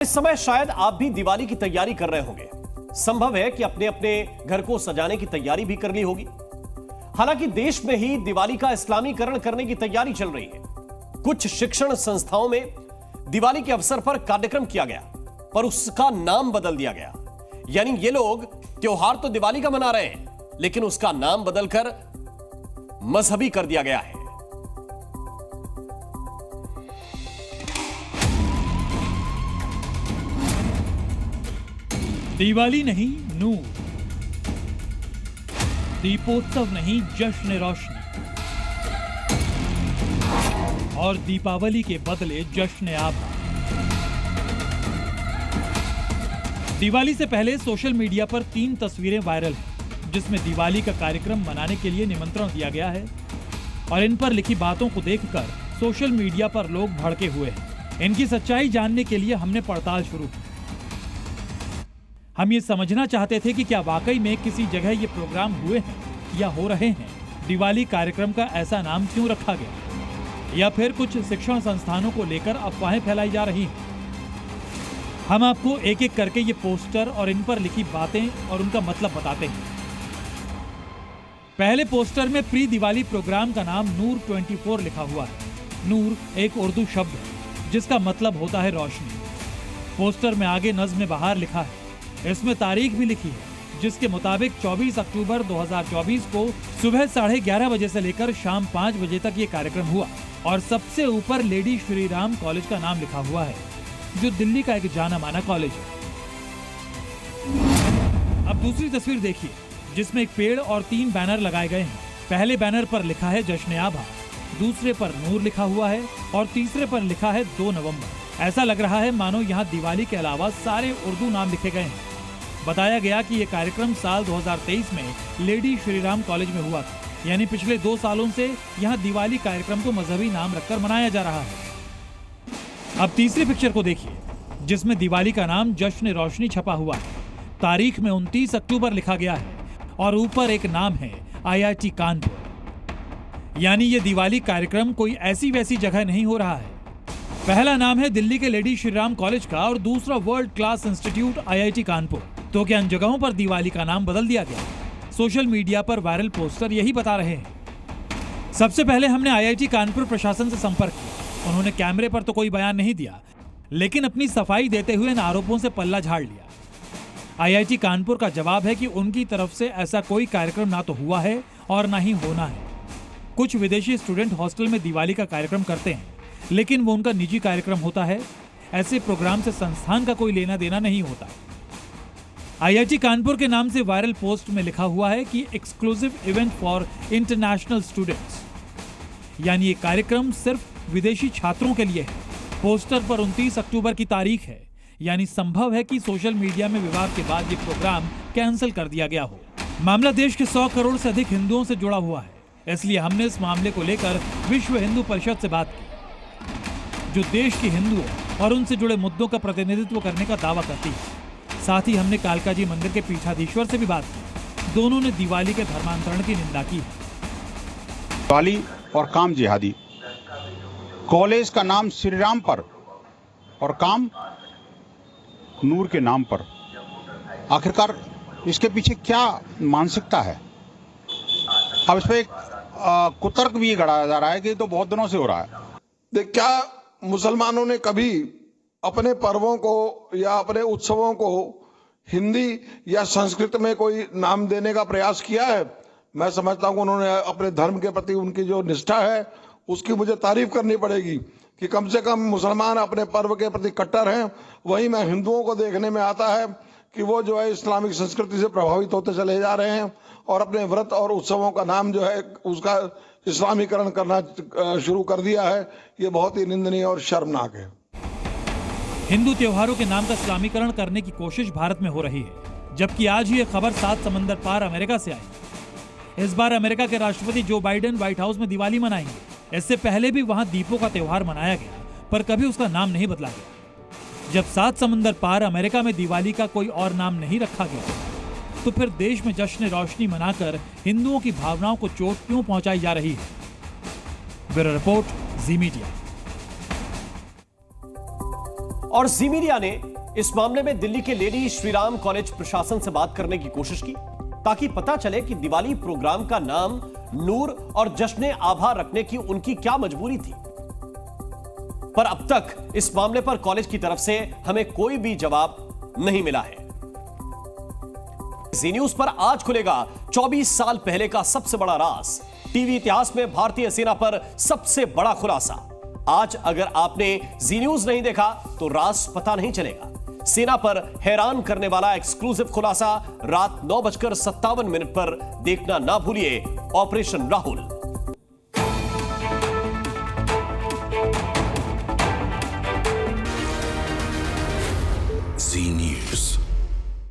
इस समय शायद आप भी दिवाली की तैयारी कर रहे होंगे। संभव है कि अपने अपने घर को सजाने की तैयारी भी कर ली होगी। हालांकि देश में ही दिवाली का इस्लामीकरण करने की तैयारी चल रही है। कुछ शिक्षण संस्थाओं में दिवाली के अवसर पर कार्यक्रम किया गया, पर उसका नाम बदल दिया गया। यानी ये लोग त्योहार तो दिवाली का मना रहे हैं, लेकिन उसका नाम बदलकर मजहबी कर दिया गया है। दिवाली नहीं नूर, दीपोत्सव नहीं जश्न रोशनी, और दीपावली के बदले जश्न आभा। दिवाली से पहले सोशल मीडिया पर 3 तस्वीरें वायरल हैं, जिसमें दिवाली का कार्यक्रम मनाने के लिए निमंत्रण दिया गया है और इन पर लिखी बातों को देखकर सोशल मीडिया पर लोग भड़के हुए हैं। इनकी सच्चाई जानने के लिए हमने पड़ताल शुरू की। हम ये समझना चाहते थे कि क्या वाकई में किसी जगह ये प्रोग्राम हुए हैं या हो रहे हैं। दिवाली कार्यक्रम का ऐसा नाम क्यों रखा गया, या फिर कुछ शिक्षण संस्थानों को लेकर अफवाहें फैलाई जा रही हैं। हम आपको एक एक करके ये पोस्टर और इन पर लिखी बातें और उनका मतलब बताते हैं। पहले पोस्टर में प्री दिवाली प्रोग्राम का नाम नूर 24 लिखा हुआ है। नूर एक उर्दू शब्द है जिसका मतलब होता है रोशनी। पोस्टर में आगे नज़्म बहार लिखा है। इसमें तारीख भी लिखी है, जिसके मुताबिक 24 अक्टूबर 2024 को सुबह 11:30 बजे से लेकर शाम 5 बजे तक ये कार्यक्रम हुआ और सबसे ऊपर लेडी श्री राम कॉलेज का नाम लिखा हुआ है, जो दिल्ली का एक जाना माना कॉलेज है। अब दूसरी तस्वीर देखिए, जिसमें एक पेड़ और 3 बैनर लगाए गए हैं। पहले बैनर पर लिखा है जश्न आभा, दूसरे पर नूर लिखा हुआ है और तीसरे पर लिखा है 2 नवंबर। ऐसा लग रहा है मानो यहाँ दिवाली के अलावा सारे उर्दू नाम लिखे गए हैं। बताया गया कि ये कार्यक्रम साल 2023 में लेडी श्रीराम कॉलेज में हुआ था, यानी पिछले 2 सालों से यहाँ दिवाली कार्यक्रम को मजहबी नाम रखकर मनाया जा रहा है। अब तीसरी पिक्चर को देखिए, जिसमें दिवाली का नाम जश्न रोशनी छपा हुआ है। तारीख में 29 अक्टूबर लिखा गया है और ऊपर एक नाम है IIT कानपुर। यानी ये दिवाली कार्यक्रम कोई ऐसी वैसी जगह नहीं हो रहा है। पहला नाम है दिल्ली के लेडी श्रीराम कॉलेज का और दूसरा world class institute IIT Kanpur. तो क्या इन जगहों पर दिवाली का नाम बदल दिया गया? सोशल मीडिया पर वायरल पोस्टर यही बता रहे हैं। सबसे पहले हमने IIT कानपुर प्रशासन से संपर्क किया। उन्होंने कैमरे पर तो कोई बयान नहीं दिया, लेकिन अपनी सफाई देते हुए इन आरोपों से पल्ला झाड़ लिया। IIT कानपुर का जवाब है कि उनकी तरफ से ऐसा कोई कार्यक्रम ना तो हुआ है और ना ही होना है। कुछ विदेशी स्टूडेंट हॉस्टल में दिवाली का कार्यक्रम करते हैं, लेकिन वो उनका निजी कार्यक्रम होता है। ऐसे प्रोग्राम से संस्थान का कोई लेना देना नहीं होता। IIT कानपुर के नाम से वायरल पोस्ट में लिखा हुआ है कि exclusive event for international students, यानी ये कार्यक्रम सिर्फ विदेशी छात्रों के लिए है। पोस्टर पर 29 अक्टूबर की तारीख है, यानी संभव है कि सोशल मीडिया में विवाद के बाद ये प्रोग्राम कैंसिल कर दिया गया हो। मामला देश के 100 करोड़ से अधिक हिंदुओं से जुड़ा हुआ है, इसलिए हमने इस मामले को लेकर विश्व हिंदू परिषद से बात की, जो देश के हिंदुओं और उनसे जुड़े मुद्दों का प्रतिनिधित्व करने का दावा करती है। साथ ही हमने कालका जी मंदिर के पीठाधीश्वर से भी बात की। दोनों ने दिवाली के धर्मांतरण की निंदा की है। दिवाली और काम जिहादी। कॉलेज का नाम श्री राम पर और काम नूर के नाम पर। आखिरकार इसके पीछे क्या मानसिकता है? अब इस पे एक कुतर्क भी गढ़ाया जा रहा है कि तो बहुत दिनों से हो रहा है। देख, क्या मुसलमानों ने कभी अपने पर्वों को या अपने उत्सवों को हिंदी या संस्कृत में कोई नाम देने का प्रयास किया है? मैं समझता हूं उन्होंने अपने धर्म के प्रति उनकी जो निष्ठा है उसकी मुझे तारीफ करनी पड़ेगी कि कम से कम मुसलमान अपने पर्व के प्रति कट्टर हैं। वहीं मैं हिंदुओं को देखने में आता है कि वो जो है इस्लामिक संस्कृति से प्रभावित होते चले जा रहे हैं और अपने व्रत और उत्सवों का नाम जो है उसका इस्लामीकरण करना शुरू कर दिया है। ये बहुत ही निंदनीय और शर्मनाक है। हिंदू त्योहारों के नाम का इस्लामीकरण करने की कोशिश भारत में हो रही है, जबकि आज ये खबर 7 समंदर पार अमेरिका से आई। इस बार अमेरिका के राष्ट्रपति जो बाइडेन व्हाइट हाउस में दिवाली मनाएंगे। इससे पहले भी वहां दीपों का त्योहार मनाया गया, पर कभी उसका नाम नहीं बदला गया। जब 7 समंदर पार अमेरिका में दिवाली का कोई और नाम नहीं रखा गया, तो फिर देश में जश्न रोशनी मनाकर हिंदुओं की भावनाओं को चोट क्यों पहुंचाई जा रही है? ब्यूरो रिपोर्ट, जी मीडिया। और जी मीडिया ने इस मामले में दिल्ली के लेडी श्रीराम कॉलेज प्रशासन से बात करने की कोशिश की ताकि पता चले कि दिवाली प्रोग्राम का नाम नूर और जश्न आभा रखने की उनकी क्या मजबूरी थी। पर अब तक इस मामले पर कॉलेज की तरफ से हमें कोई भी जवाब नहीं मिला है। जी न्यूज पर आज खुलेगा 24 साल पहले का सबसे बड़ा राज, टीवी इतिहास में भारतीय सेना पर सबसे बड़ा खुलासा। आज अगर आपने जी न्यूज नहीं देखा तो राज पता नहीं चलेगा। सेना पर हैरान करने वाला एक्सक्लूसिव खुलासा रात 9:57 पर देखना ना भूलिए ऑपरेशन राहुल।